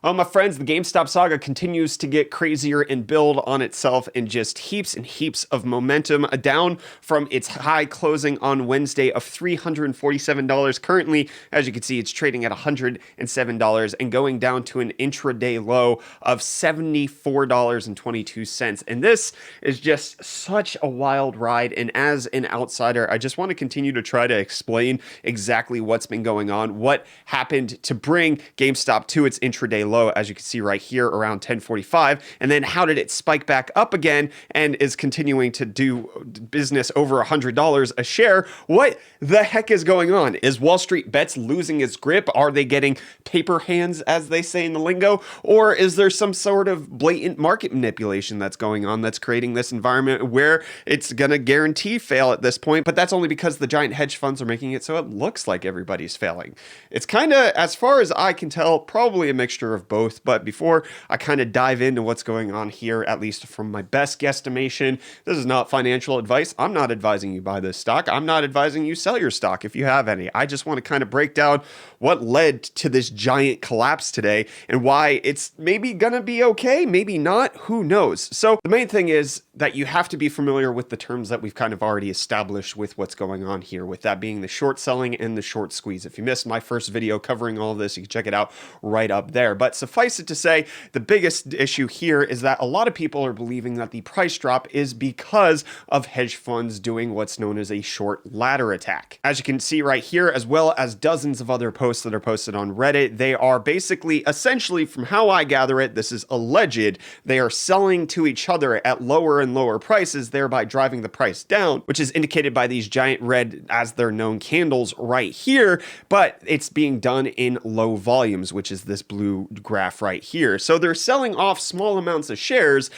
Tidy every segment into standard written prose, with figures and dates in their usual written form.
Oh, my friends, the GameStop saga continues to get crazier and build on itself in just heaps and heaps of momentum, down from its high closing on Wednesday of $347. Currently, as you can see, it's trading at $107 and going down to an intraday low of $74.22. And this is just such a wild ride. And as an outsider, I just want to continue to try to explain exactly what's been going on, what happened to bring GameStop to its intraday low, as you can see right here around 10:45, and then how did it spike back up again and is continuing to do business over $100 a share. What the heck is going on? Is Wall Street Bets losing its grip? Are they getting paper hands, as they say in the lingo? Or is there some sort of blatant market manipulation that's going on that's creating this environment where it's going to guarantee fail at this point? But that's only because the giant hedge funds are making it so it looks like everybody's failing. It's kind of, as far as I can tell, probably a mixture of both. But before I kind of dive into what's going on here, at least from my best guesstimation, this is not financial advice. I'm not advising you buy this stock. I'm not advising you sell your stock if you have any. I just want to kind of break down what led to this giant collapse today and why it's maybe gonna be okay, maybe not, who knows. So the main thing is that you have to be familiar with the terms that we've kind of already established with what's going on here, with that being the short selling and the short squeeze. If you missed my first video covering all of this, you can check it out right up there. But suffice it to say, the biggest issue here is that a lot of people are believing that the price drop is because of hedge funds doing what's known as a short ladder attack. As you can see right here, as well as dozens of other posts that are posted on Reddit, they are basically, essentially, from how I gather it, this is alleged, they are selling to each other at lower and lower prices, thereby driving the price down, which is indicated by these giant red, as they're known, candles right here, but it's being done in low volumes, which is this blue graph right here. So they're selling off small amounts of shares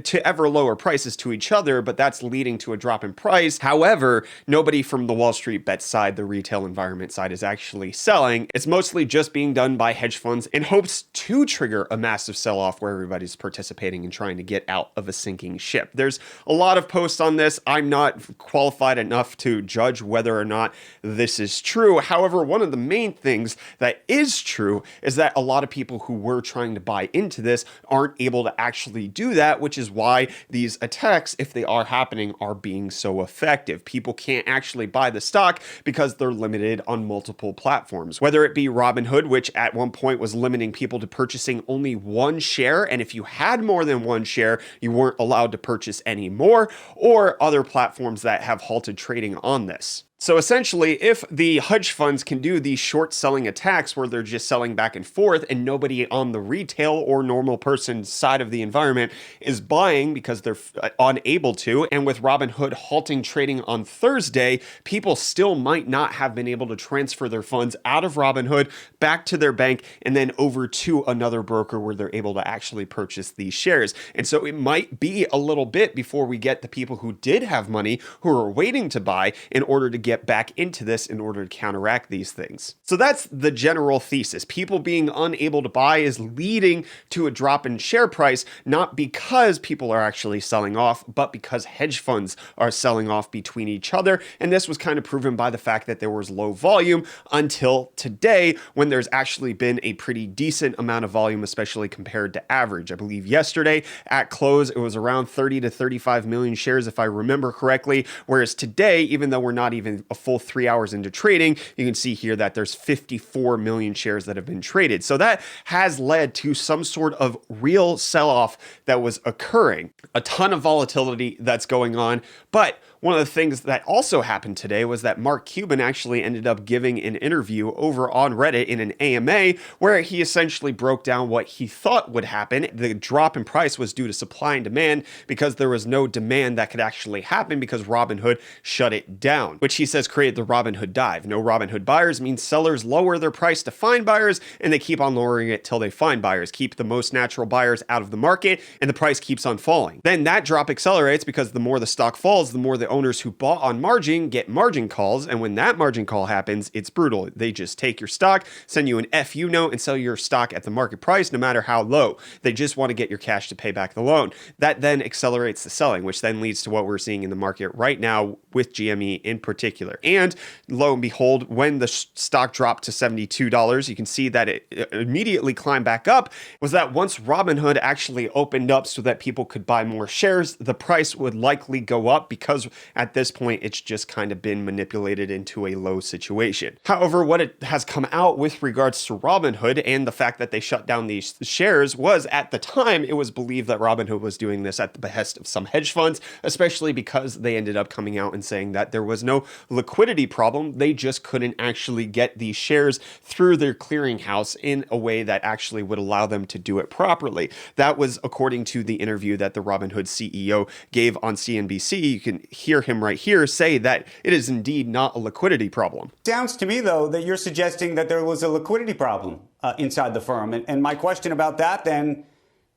to ever lower prices to each other, but that's leading to a drop in price. However, nobody from the Wall Street Bet side, the retail environment side, is actually selling. It's mostly just being done by hedge funds in hopes to trigger a massive sell-off where everybody's participating and trying to get out of a sinking ship. There's a lot of posts on this. I'm not qualified enough to judge whether or not this is true. However, one of the main things that is true is that a lot of people who were trying to buy into this aren't able to actually do that, which is why these attacks, if they are happening, are being so effective. People can't actually buy the stock because they're limited on multiple platforms, whether it be Robinhood, which at one point was limiting people to purchasing only one share, and if you had more than one share, you weren't allowed to purchase any more, or other platforms that have halted trading on this. So essentially, if the hedge funds can do these short selling attacks where they're just selling back and forth and nobody on the retail or normal person side of the environment is buying because they're unable to, and with Robinhood halting trading on Thursday, people still might not have been able to transfer their funds out of Robinhood back to their bank and then over to another broker where they're able to actually purchase these shares. And so it might be a little bit before we get the people who did have money who are waiting to buy in order to get back into this in order to counteract these things. So that's the general thesis. People being unable to buy is leading to a drop in share price, not because people are actually selling off, but because hedge funds are selling off between each other. And this was kind of proven by the fact that there was low volume until today, when there's actually been a pretty decent amount of volume, especially compared to average. I believe yesterday at close, it was around 30 to 35 million shares, if I remember correctly. Whereas today, even though we're not even a full 3 hours into trading, you can see here that there's 54 million shares that have been traded. So that has led to some sort of real sell-off that was occurring. A ton of volatility that's going on, but one of the things that also happened today was that Mark Cuban actually ended up giving an interview over on Reddit in an AMA where he essentially broke down what he thought would happen. The drop in price was due to supply and demand because there was no demand that could actually happen because Robinhood shut it down, which he says created the Robinhood dive. No Robinhood buyers means sellers lower their price to find buyers and they keep on lowering it till they find buyers, keep the most natural buyers out of the market, and the price keeps on falling. Then that drop accelerates because the more the stock falls, the more the owners who bought on margin get margin calls, and when that margin call happens, it's brutal. They just take your stock, send you an FU note, and sell your stock at the market price, no matter how low. They just want to get your cash to pay back the loan. That then accelerates the selling, which then leads to what we're seeing in the market right now with GME in particular. And lo and behold, when the stock dropped to $72, you can see that it immediately climbed back up. Was that once Robinhood actually opened up so that people could buy more shares, the price would likely go up, because at this point it's just kind of been manipulated into a low situation. However, what it has come out with regards to Robinhood and the fact that they shut down these shares was, at the time, it was believed that Robinhood was doing this at the behest of some hedge funds, especially because they ended up coming out and saying that there was no liquidity problem. They just couldn't actually get these shares through their clearinghouse in a way that actually would allow them to do it properly. That was according to the interview that the Robinhood CEO gave on CNBC. You can hear him right here say that it is indeed not a liquidity problem. Sounds to me, though, that you're suggesting that there was a liquidity problem inside the firm. And my question about that then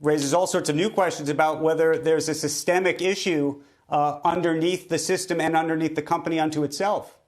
raises all sorts of new questions about whether there's a systemic issue underneath the system and underneath the company unto itself.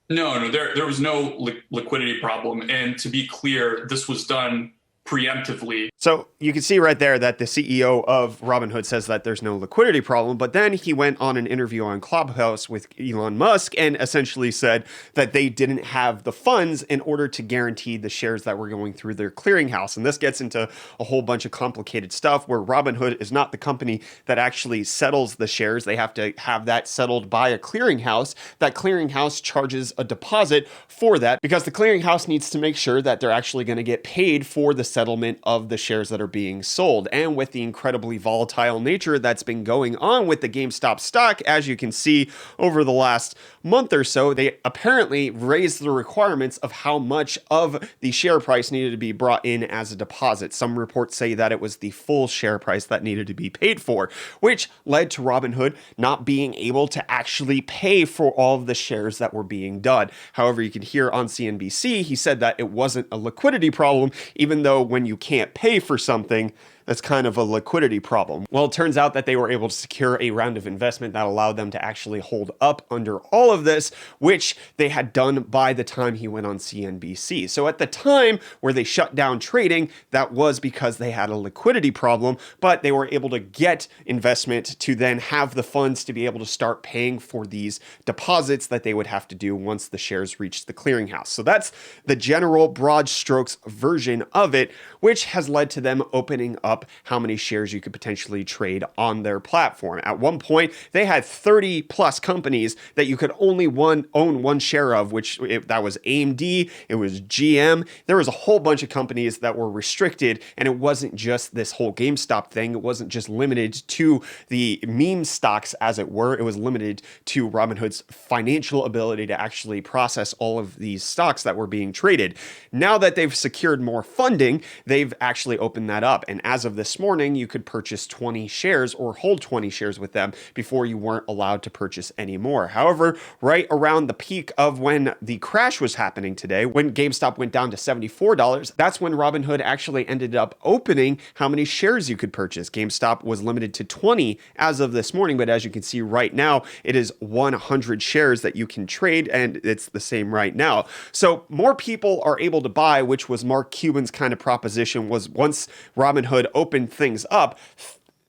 No, there was no liquidity problem. And to be clear, this was done preemptively. So you can see right there that the CEO of Robinhood says that there's no liquidity problem, but then he went on an interview on Clubhouse with Elon Musk and essentially said that they didn't have the funds in order to guarantee the shares that were going through their clearinghouse. And this gets into a whole bunch of complicated stuff where Robinhood is not the company that actually settles the shares. They have to have that settled by a clearinghouse. That clearinghouse charges a deposit for that because the clearinghouse needs to make sure that they're actually going to get paid for the settlement of the shares that are being sold. And with the incredibly volatile nature that's been going on with the GameStop stock, as you can see over the last month or so, they apparently raised the requirements of how much of the share price needed to be brought in as a deposit. Some reports say that it was the full share price that needed to be paid for, which led to Robinhood not being able to actually pay for all of the shares that were being done. However, you can hear on CNBC, he said that it wasn't a liquidity problem, even though when you can't pay for something, that's kind of a liquidity problem. Well, it turns out that they were able to secure a round of investment that allowed them to actually hold up under all of this, which they had done by the time he went on CNBC. So at the time where they shut down trading, that was because they had a liquidity problem, but they were able to get investment to then have the funds to be able to start paying for these deposits that they would have to do once the shares reached the clearinghouse. So that's the general broad strokes version of it, which has led to them opening up how many shares you could potentially trade on their platform. At one point, they had 30 plus companies that you could only own one share of, that was AMD, it was GM. There was a whole bunch of companies that were restricted, and it wasn't just this whole GameStop thing. It wasn't just limited to the meme stocks, as it were. It was limited to Robinhood's financial ability to actually process all of these stocks that were being traded. Now that they've secured more funding, they've actually opened that up. And as of this morning, you could purchase 20 shares or hold 20 shares with them before you weren't allowed to purchase any more. However, right around the peak of when the crash was happening today, when GameStop went down to $74, that's when Robinhood actually ended up opening how many shares you could purchase. GameStop was limited to 20 as of this morning, but as you can see right now, it is 100 shares that you can trade, and it's the same right now. So more people are able to buy, which was Mark Cuban's kind of proposition, was once Robinhood opened things up,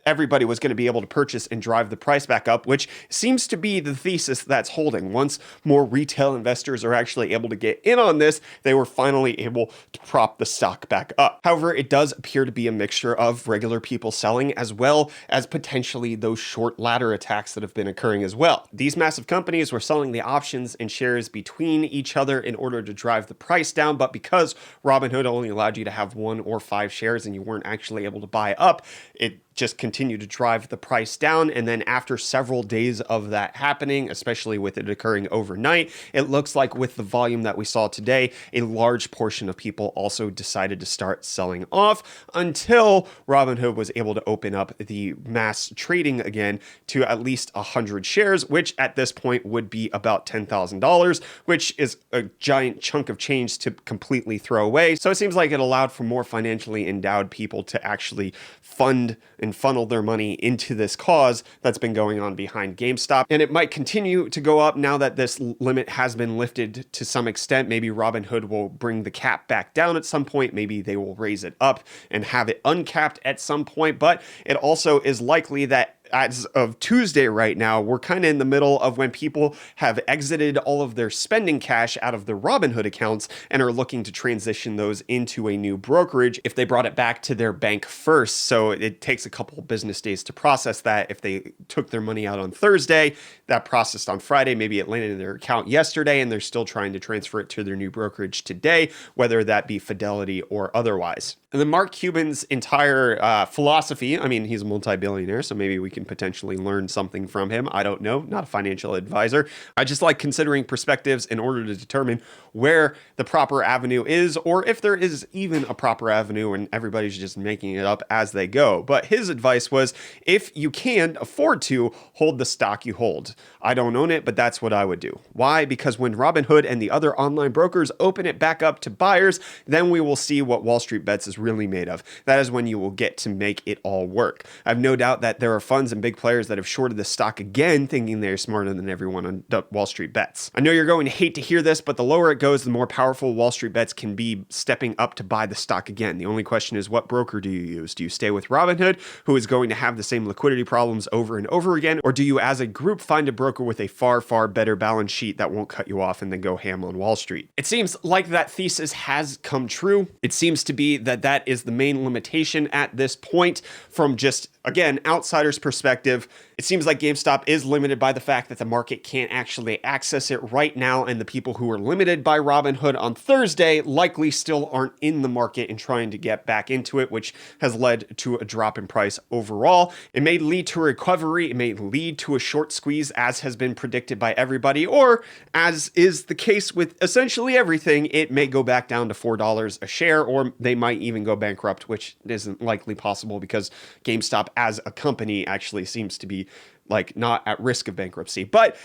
everybody was going to be able to purchase and drive the price back up, which seems to be the thesis that's holding. Once more retail investors are actually able to get in on this, they were finally able to prop the stock back up. However, it does appear to be a mixture of regular people selling as well as potentially those short ladder attacks that have been occurring as well. These massive companies were selling the options and shares between each other in order to drive the price down, but because Robinhood only allowed you to have 1 or 5 shares and you weren't actually able to buy up, it just continue to drive the price down. And then after several days of that happening, especially with it occurring overnight, it looks like with the volume that we saw today, a large portion of people also decided to start selling off until Robinhood was able to open up the mass trading again to at least 100 shares, which at this point would be about $10,000, which is a giant chunk of change to completely throw away. So it seems like it allowed for more financially endowed people to actually fund and funnel funnel their money into this cause that's been going on behind GameStop. And it might continue to go up now that this limit has been lifted to some extent. Maybe Robinhood will bring the cap back down at some point. Maybe they will raise it up and have it uncapped at some point. But it also is likely that as of Tuesday right now, we're kind of in the middle of when people have exited all of their spending cash out of their Robinhood accounts and are looking to transition those into a new brokerage if they brought it back to their bank first. So it takes a couple of business days to process that. If they took their money out on Thursday, that processed on Friday, maybe it landed in their account yesterday and they're still trying to transfer it to their new brokerage today, whether that be Fidelity or otherwise. And then Mark Cuban's entire philosophy, I mean, he's a multi-billionaire, so maybe we can potentially learn something from him. I don't know, not a financial advisor. I just like considering perspectives in order to determine where the proper avenue is, or if there is even a proper avenue and everybody's just making it up as they go. But his advice was, if you can afford to, hold the stock you hold. I don't own it, but that's what I would do. Why? Because when Robinhood and the other online brokers open it back up to buyers, then we will see what Wall Street Bets is really made of. That is when you will get to make it all work. I have no doubt that there are funds and big players that have shorted the stock again, thinking they're smarter than everyone on Wall Street Bets. I know you're going to hate to hear this, but the lower it goes, the more powerful Wall Street Bets can be stepping up to buy the stock again. The only question is, what broker do you use? Do you stay with Robinhood, who is going to have the same liquidity problems over and over again? Or do you, as a group, find a broker with a far, far better balance sheet that won't cut you off and then go ham on Wall Street? It seems like that thesis has come true. It seems to be that that is the main limitation at this point from just, again, outsider's perspective. It seems like GameStop is limited by the fact that the market can't actually access it right now, and the people who were limited by Robinhood on Thursday likely still aren't in the market and trying to get back into it, which has led to a drop in price overall. It may lead to a recovery, it may lead to a short squeeze, as has been predicted by everybody, or as is the case with essentially everything, it may go back down to $4 a share, or they might even go bankrupt, which isn't likely possible because GameStop as a company actually seems to be like not at risk of bankruptcy. But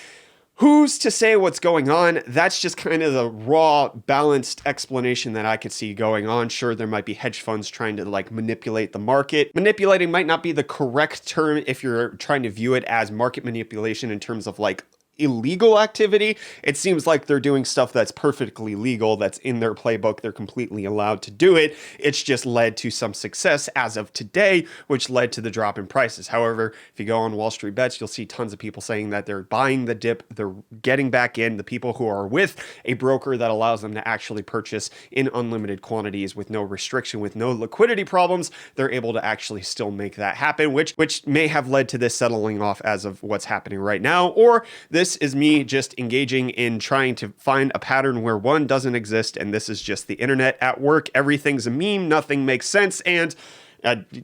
who's to say what's going on? That's just kind of the raw, balanced explanation that I could see going on. Sure, there might be hedge funds trying to like manipulate the market. Manipulating might not be the correct term if you're trying to view it as market manipulation in terms of like illegal activity. It seems like they're doing stuff that's perfectly legal, that's in their playbook. They're completely allowed to do it. It's just led to some success as of today, which led to the drop in prices. However, if you go on Wall Street Bets, you'll see tons of people saying that they're buying the dip, they're getting back in. The people who are with a broker that allows them to actually purchase in unlimited quantities with no restriction, with no liquidity problems, they're able to actually still make that happen, which may have led to this settling off as of what's happening right now, or this is me just engaging in trying to find a pattern where one doesn't exist, and this is just the internet at work. Everything's a meme, nothing makes sense, and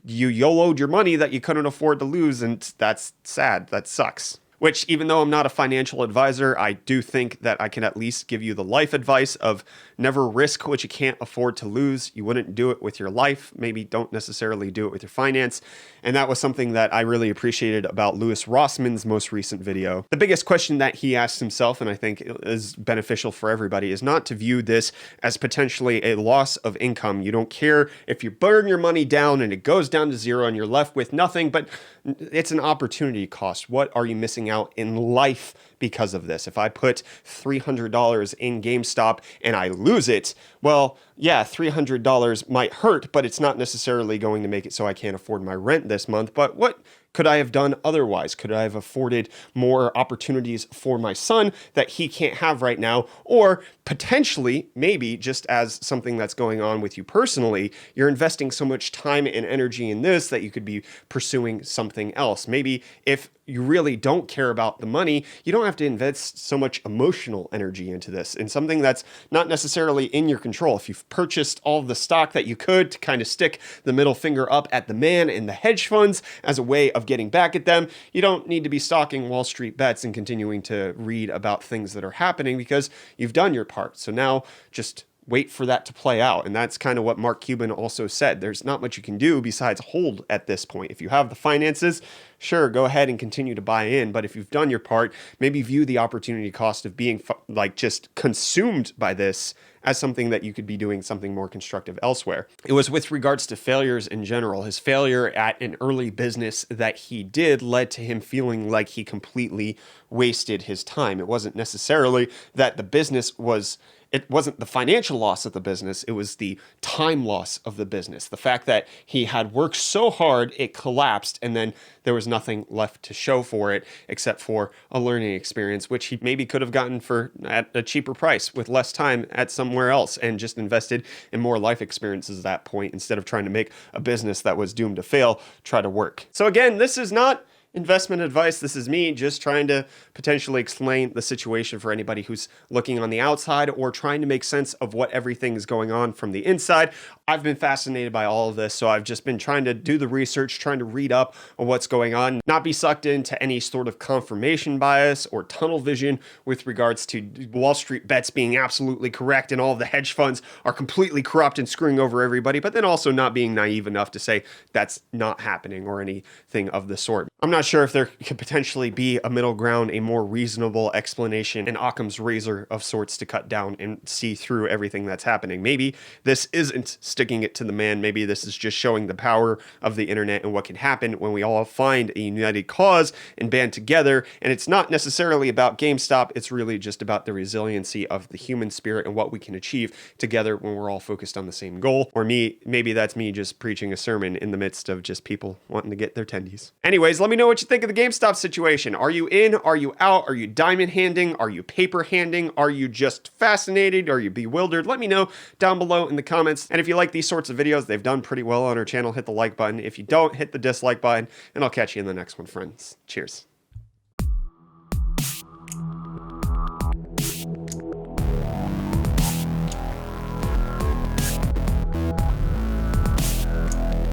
you YOLO'd your money that you couldn't afford to lose, and that's sad. That sucks. Which, even though I'm not a financial advisor, I do think that I can at least give you the life advice of never risk what you can't afford to lose. You wouldn't do it with your life. Maybe don't necessarily do it with your finance. And that was something that I really appreciated about Louis Rossman's most recent video. The biggest question that he asked himself, and I think is beneficial for everybody, is not to view this as potentially a loss of income. You don't care if you burn your money down and it goes down to zero and you're left with nothing, but it's an opportunity cost. What are you missing out in life because of this? If I put $300 in GameStop and I lose it, well, yeah, $300 might hurt, but it's not necessarily going to make it so I can't afford my rent this month. But what could I have done otherwise? Could I have afforded more opportunities for my son that he can't have right now? Or potentially, maybe just as something that's going on with you personally, you're investing so much time and energy in this that you could be pursuing something else. Maybe if you really don't care about the money, you don't have to invest so much emotional energy into this, in something that's not necessarily in your control. If you've purchased all of the stock that you could to kind of stick the middle finger up at the man and the hedge funds as a way of getting back at them, you don't need to be stalking Wall Street Bets and continuing to read about things that are happening because you've done your part. So now just wait for that to play out. And that's kind of what Mark Cuban also said. There's not much you can do besides hold at this point. If you have the finances, sure, go ahead and continue to buy in. But if you've done your part, maybe view the opportunity cost of being like just consumed by this as something that you could be doing something more constructive elsewhere. It was with regards to failures in general. His failure at an early business that he did led to him feeling like he completely wasted his time. It wasn't necessarily that the business was it wasn't the financial loss of the business, it was the time loss of the business. The fact that he had worked so hard, it collapsed, and then there was nothing left to show for it except for a learning experience, which he maybe could have gotten at a cheaper price with less time at somewhere else and just invested in more life experiences at that point instead of trying to make a business that was doomed to fail try to work. So again, this is not investment advice. This is me just trying to potentially explain the situation for anybody who's looking on the outside or trying to make sense of what everything is going on from the inside. I've been fascinated by all of this, so I've just been trying to do the research, trying to read up on what's going on, not be sucked into any sort of confirmation bias or tunnel vision with regards to Wall Street bets being absolutely correct and all of the hedge funds are completely corrupt and screwing over everybody, but then also not being naive enough to say that's not happening or anything of the sort. I'm not sure if there could potentially be a middle ground, a more reasonable explanation, an Occam's razor of sorts to cut down and see through everything that's happening. Maybe this isn't sticking it to the man. Maybe this is just showing the power of the internet and what can happen when we all find a united cause and band together. And it's not necessarily about GameStop. It's really just about the resiliency of the human spirit and what we can achieve together when we're all focused on the same goal. Or maybe that's me just preaching a sermon in the midst of just people wanting to get their tendies. Anyways, let me know what you think of the GameStop situation. Are you in? Are you out? Are you diamond handing? Are you paper handing? Are you just fascinated? Are you bewildered? Let me know down below in the comments. And if you like these sorts of videos, they've done pretty well on our channel. Hit the like button. If you don't, hit the dislike button, and I'll catch you in the next one, friends. Cheers.